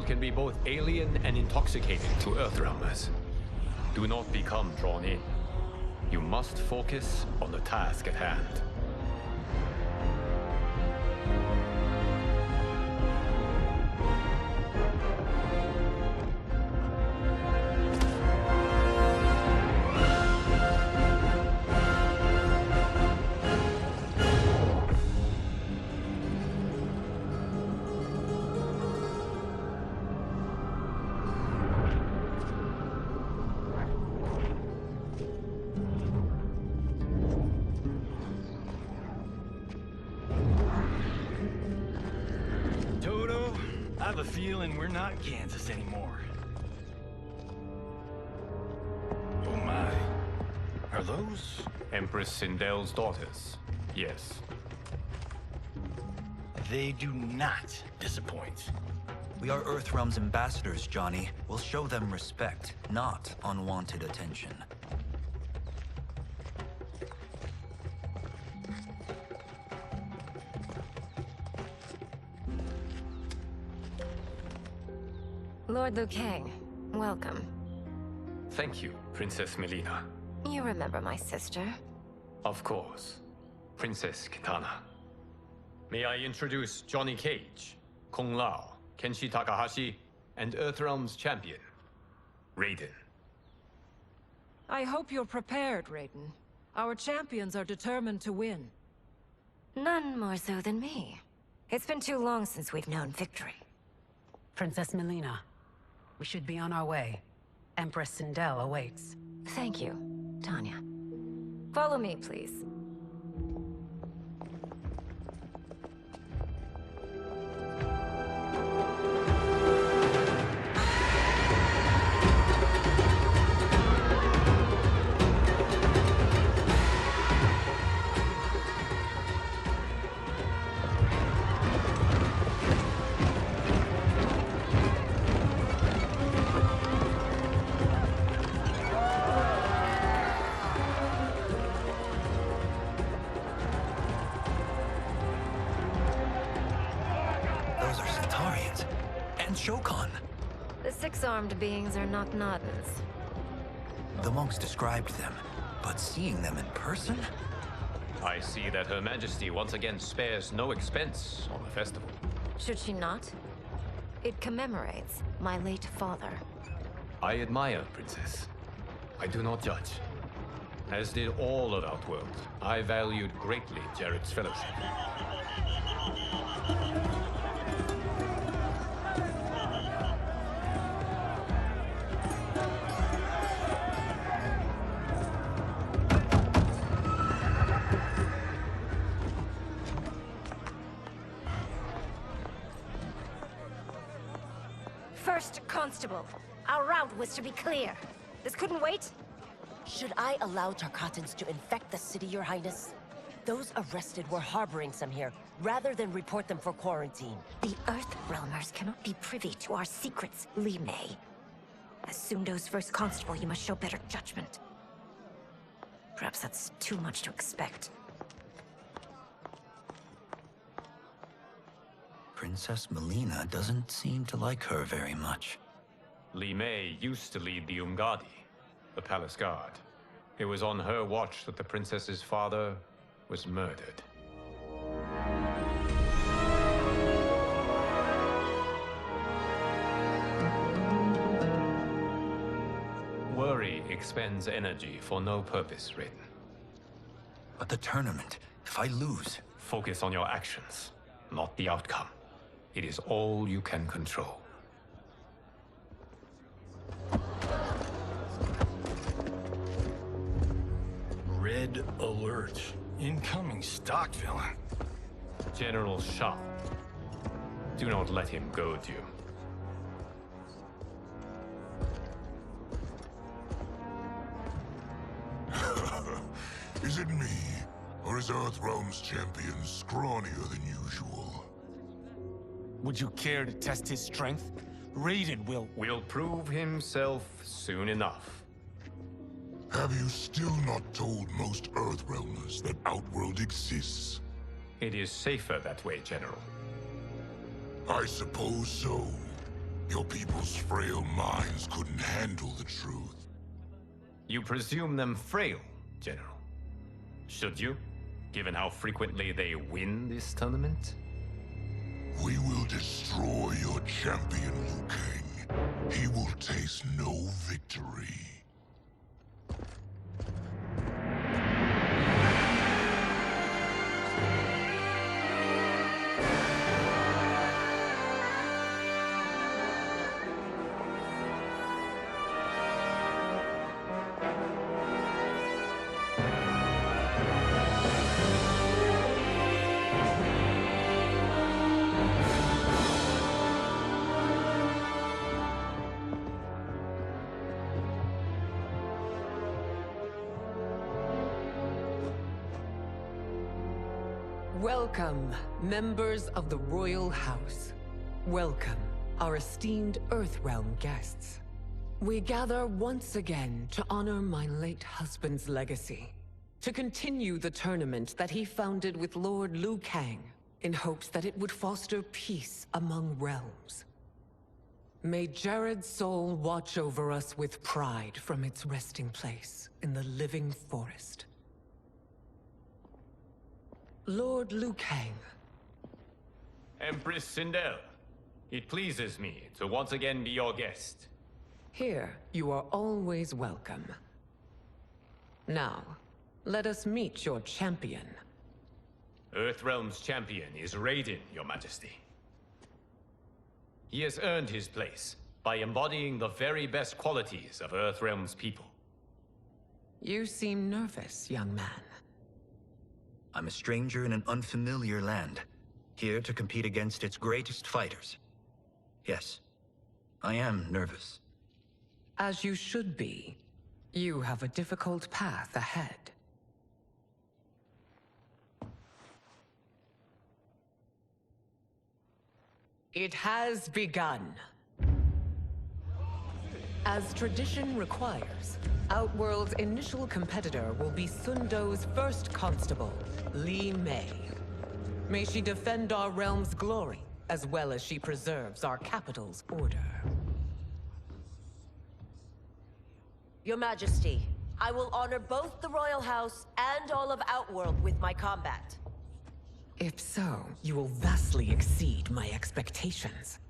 can be both alien and intoxicating to Earthrealmers. Do not become drawn in. You must focus on the task at hand. I have a feeling we're not Kansas anymore. Oh my. Are those? Empress Sindel's daughters. Yes. They do not disappoint. We are Earthrealm's ambassadors, Johnny. We'll show them respect, not unwanted attention. Lord Liu Kang, welcome. Thank you, Princess Melina. You remember my sister? Of course. Princess Kitana. May I introduce Johnny Cage, Kung Lao, Kenshi Takahashi, and Earthrealm's champion, Raiden. I hope you're prepared, Raiden. Our champions are determined to win. None more so than me. It's been too long since we've known victory. Princess Melina, we should be on our way. Empress Sindel awaits. Thank you, Tanya. Follow me, please. Shokan. The six-armed beings are not Nadans. The monks described them, but seeing them in person? I see that Her Majesty once again spares no expense on the festival. Should she not? It commemorates my late father. I admire, Princess. I do not judge. As did all of Outworld, I valued greatly Jared's fellowship. First Constable, our route was to be clear. This couldn't wait? Should I allow Tarkatans to infect the city, Your Highness? Those arrested were harboring some here, rather than report them for quarantine. The Earthrealmers cannot be privy to our secrets, Li Mei. As Sundo's first constable, you must show better judgment. Perhaps that's too much to expect. Princess Melina doesn't seem to like her very much. Li Mei used to lead the Umgadi, the Palace Guard. It was on her watch that the princess's father was murdered. Worry expends energy for no purpose, Raiden. But the tournament, if I lose... Focus on your actions, not the outcome. It is all you can control. Red alert. Incoming stock villain. General Shah. Do not let him goad you. Is it me? Or is Earthrealm's champion scrawnier than usual? Would you care to test his strength? Raiden will prove himself soon enough. Have you still not told most Earthrealmers that Outworld exists? It is safer that way, General. I suppose so. Your people's frail minds couldn't handle the truth. You presume them frail, General. Should you, given how frequently they win this tournament? We will destroy your champion, Liu Kang. He will taste no victory. Welcome, members of the Royal House. Welcome, our esteemed Earthrealm guests. We gather once again to honor my late husband's legacy, to continue the tournament that he founded with Lord Liu Kang, in hopes that it would foster peace among realms. May Jared's soul watch over us with pride from its resting place in the living forest. Lord Liu Kang. Empress Sindel, it pleases me to once again be your guest. Here, you are always welcome. Now, let us meet your champion. Earthrealm's champion is Raiden, Your Majesty. He has earned his place by embodying the very best qualities of Earthrealm's people. You seem nervous, young man. I'm a stranger in an unfamiliar land, here to compete against its greatest fighters. Yes, I am nervous. As you should be. You have a difficult path ahead. It has begun. As tradition requires, Outworld's initial competitor will be Sundo's first constable, Li Mei. May she defend our realm's glory, as well as she preserves our capital's order. Your Majesty, I will honor both the Royal House and all of Outworld with my combat. If so, you will vastly exceed my expectations.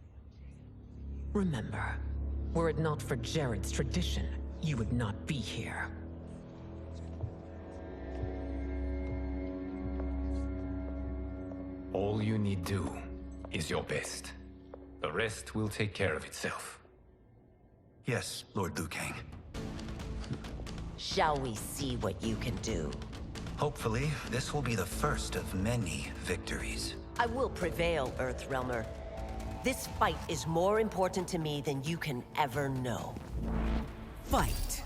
Remember, were it not for Jared's tradition, you would not be here. All you need do is your best. The rest will take care of itself. Yes, Lord Liu Kang. Shall we see what you can do? Hopefully, this will be the first of many victories. I will prevail, Earthrealmer. This fight is more important to me than you can ever know. Fight!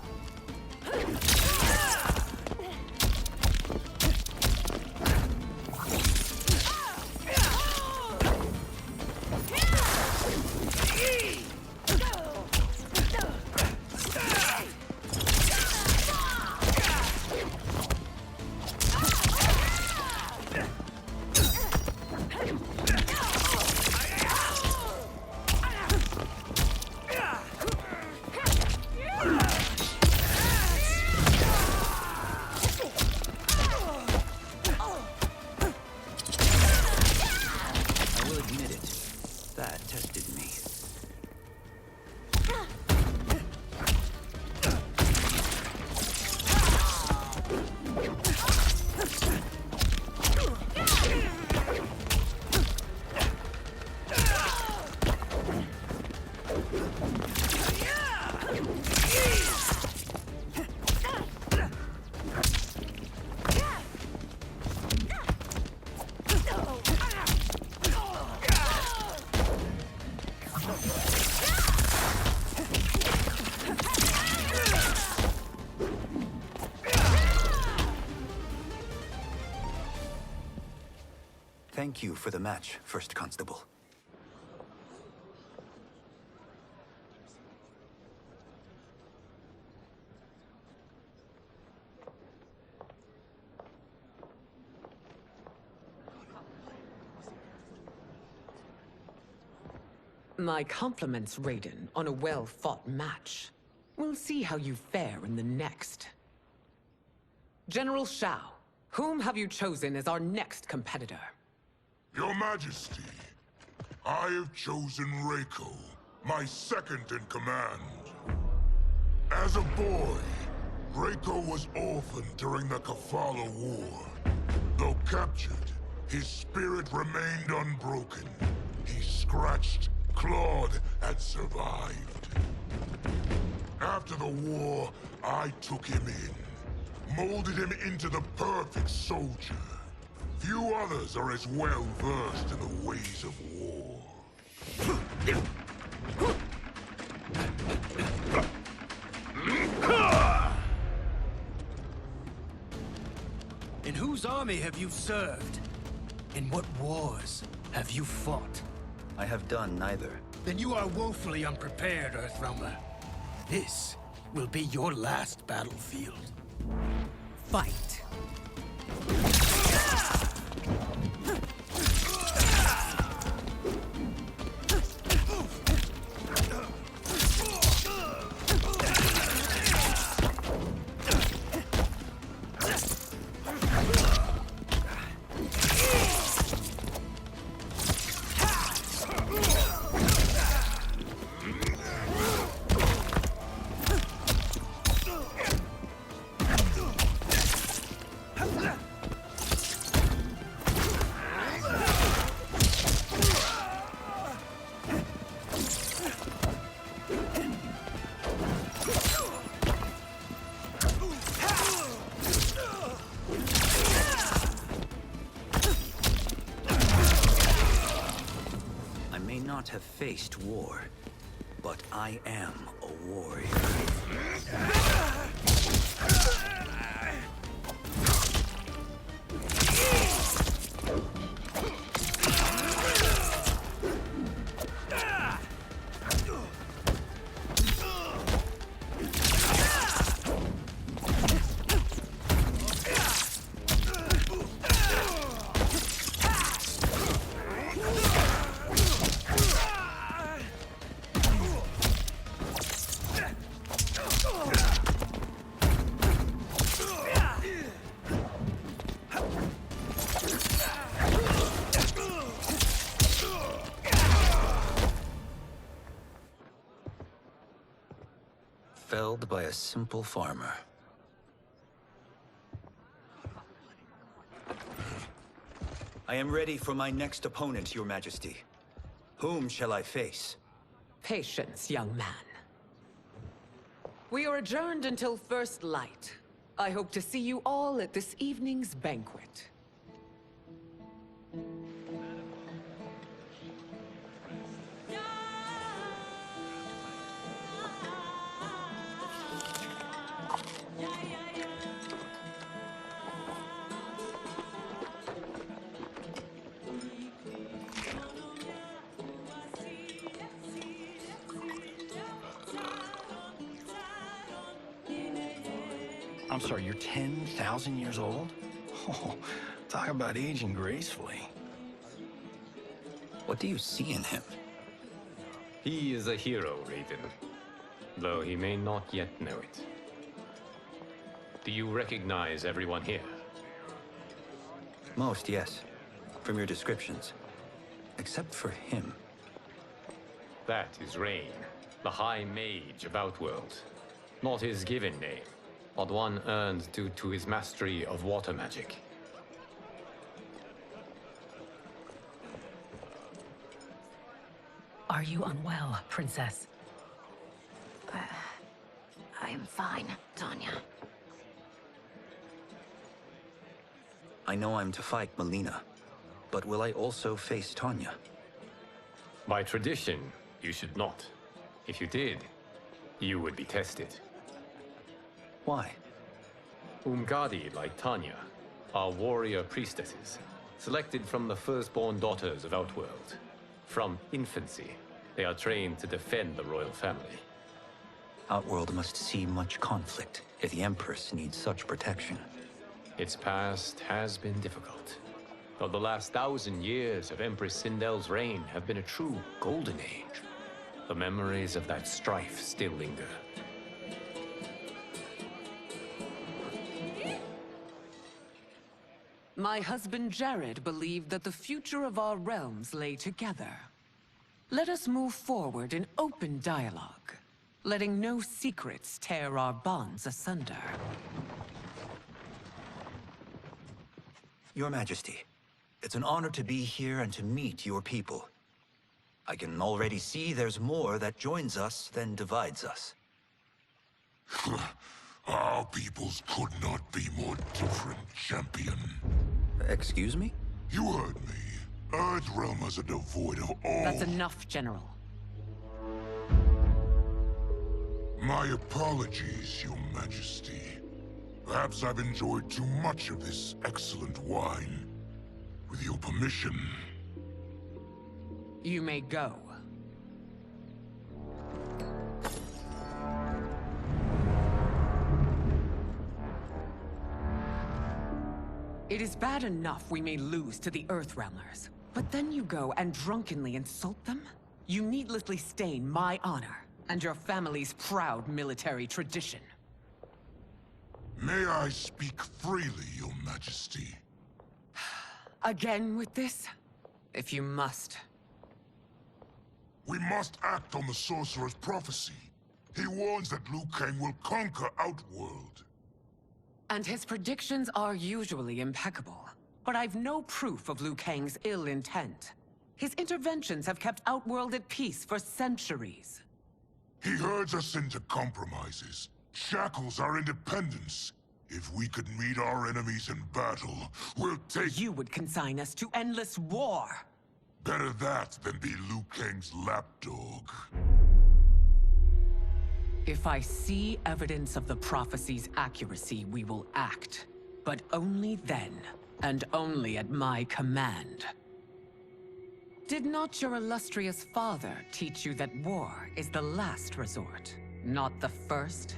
Thank you for the match, First Constable. My compliments, Raiden, on a well-fought match. We'll see how you fare in the next. General Shao, whom have you chosen as our next competitor? Your Majesty, I have chosen Reiko, my second in command. As a boy, Reiko was orphaned during the Kafala War. Though captured, his spirit remained unbroken. He scratched, clawed, and survived. After the war, I took him in, molded him into the perfect soldier. Few others are as well versed in the ways of war. In whose army have you served? In what wars have you fought? I have done neither. Then you are woefully unprepared, Earthrealmer. This will be your last battlefield. Fight! Have faced war, but I am a warrior. Felled by a simple farmer. I am ready for my next opponent, Your Majesty. Whom shall I face? Patience, young man. We are adjourned until first light. I hope to see you all at this evening's banquet. I'm sorry, you're 10,000 years old? Oh, talk about aging gracefully. What do you see in him? He is a hero, Raiden, though he may not yet know it. Do you recognize everyone here? Most, yes. From your descriptions. Except for him. That is Rain, the High Mage of Outworld. Not his given name, but one earned due to his mastery of water magic. Are you unwell, Princess? I am fine, Tanya. I know I'm to fight Melina, but will I also face Tanya? By tradition, you should not. If you did, you would be tested. Why? Umgadi, like Tanya, are warrior priestesses, selected from the firstborn daughters of Outworld. From infancy, they are trained to defend the royal family. Outworld must see much conflict if the Empress needs such protection. Its past has been difficult, though the last 1,000 years of Empress Sindel's reign have been a true golden age. The memories of that strife still linger. My husband Jared believed that the future of our realms lay together. Let us move forward in open dialogue, letting no secrets tear our bonds asunder. Your Majesty, it's an honor to be here and to meet your people. I can already see there's more that joins us than divides us. Our peoples could not be more different, champion. Excuse me? You heard me. Earthrealmers are devoid of all... That's enough, General. My apologies, Your Majesty. Perhaps I've enjoyed too much of this excellent wine. With your permission... You may go. It is bad enough we may lose to the Earthrealmers, but then you go and drunkenly insult them? You needlessly stain my honor and your family's proud military tradition. May I speak freely, Your Majesty? Again with this? If you must. We must act on the Sorcerer's prophecy. He warns that Liu Kang will conquer Outworld. And his predictions are usually impeccable. But I've no proof of Liu Kang's ill intent. His interventions have kept Outworld at peace for centuries. He herds us into compromises, shackles our independence. If we could meet our enemies in battle, we'll take... You would consign us to endless war! Better that than be Liu Kang's lapdog. If I see evidence of the prophecy's accuracy, we will act. But only then, and only at my command. Did not your illustrious father teach you that war is the last resort, not the first?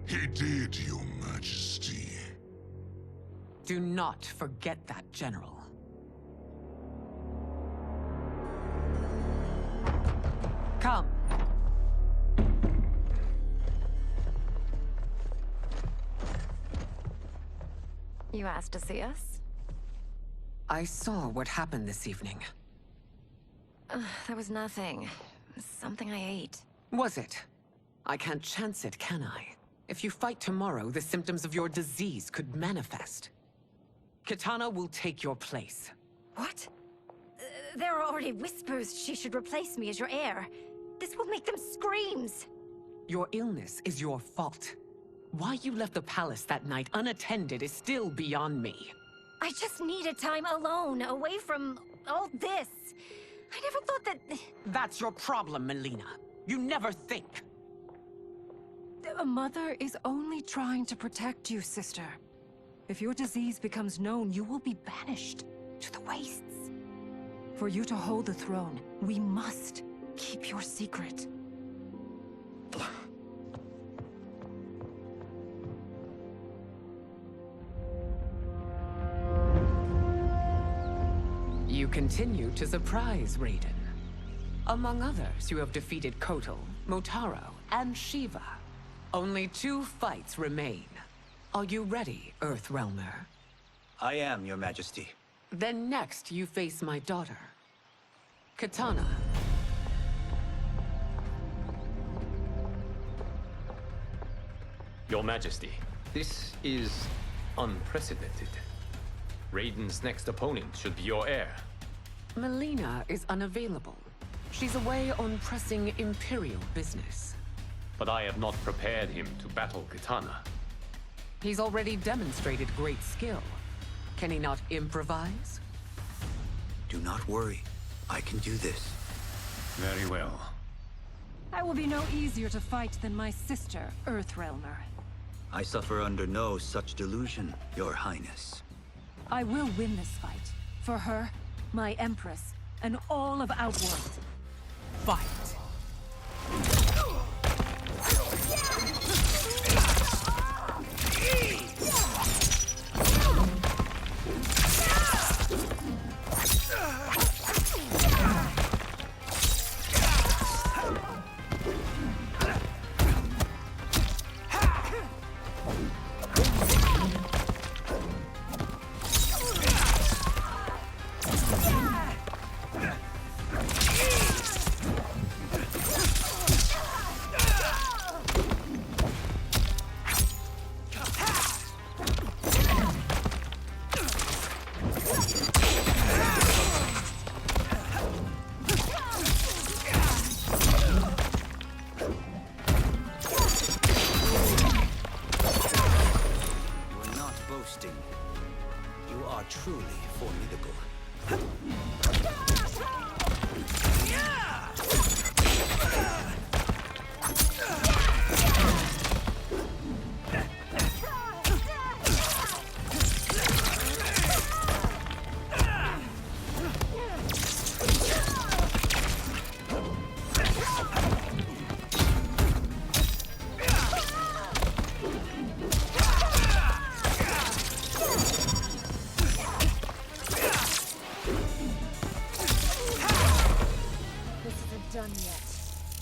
He did, Your Majesty. Do not forget that, General. Come. You asked to see us? I saw what happened this evening. There was nothing. Something I ate. Was it? I can't chance it, can I? If you fight tomorrow, the symptoms of your disease could manifest. Kitana will take your place. What? There are already whispers she should replace me as your heir. This will make them screams! Your illness is your fault. Why you left the palace that night unattended is still beyond me. I just needed time alone, away from all this. I never thought that... That's your problem, Melina. You never think. A mother is only trying to protect you, sister. If your disease becomes known, you will be banished to the wastes. For you to hold the throne, we must keep your secret. You continue to surprise Raiden. Among others, you have defeated Kotal, Motaro, and Shiva. Only 2 fights remain. Are you ready, Earthrealmer? I am, Your Majesty. Then next, you face my daughter, Kitana. Your Majesty, this is unprecedented. Raiden's next opponent should be your heir. Melina is unavailable. She's away on pressing Imperial business. But I have not prepared him to battle Kitana. He's already demonstrated great skill. Can he not improvise? Do not worry. I can do this. Very well. I will be no easier to fight than my sister, Earthrealmer. I suffer under no such delusion, Your Highness. I will win this fight. For her, my Empress, and all of Outworld. Fight!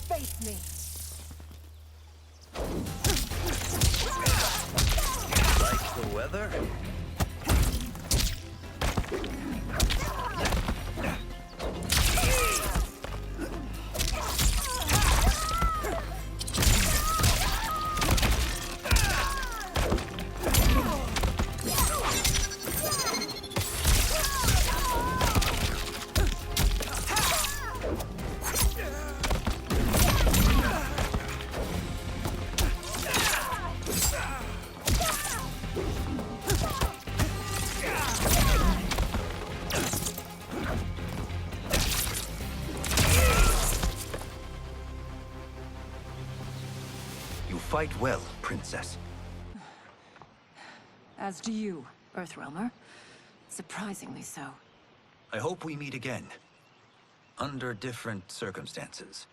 Face me. Like the weather? Fight well, Princess. As do you, Earthrealmer. Surprisingly so. I hope we meet again. Under different circumstances.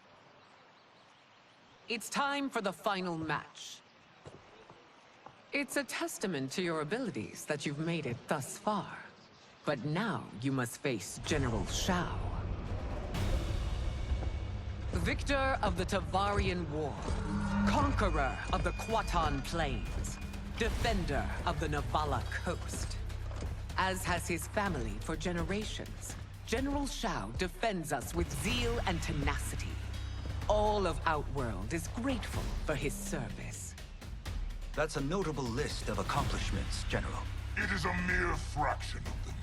It's time for the final match. It's a testament to your abilities that you've made it thus far. But now you must face General Shao. Victor of the Tavarian War. Conqueror of the Quatan Plains. Defender of the Navala Coast. As has his family for generations, General Shao defends us with zeal and tenacity. All of Outworld is grateful for his service. That's a notable list of accomplishments, General. It is a mere fraction of them.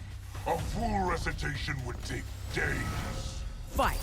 A full recitation would take days. Fight!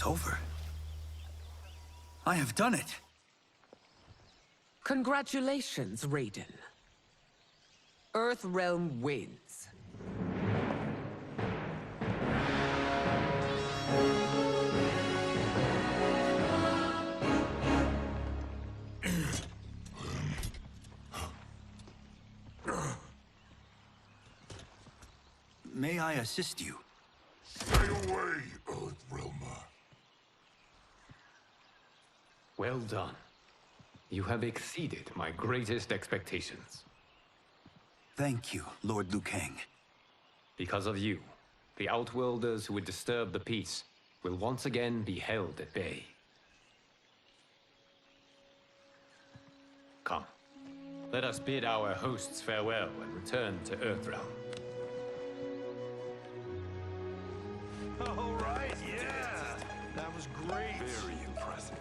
It's over. I have done it. Congratulations, Raiden. Earthrealm wins. May I assist you? Stay away, Earthrealmer. Well done. You have exceeded my greatest expectations. Thank you, Lord Liu Kang. Because of you, the Outworlders who would disturb the peace will once again be held at bay. Come, let us bid our hosts farewell and return to Earthrealm. All right, yeah. That was great. Very impressive.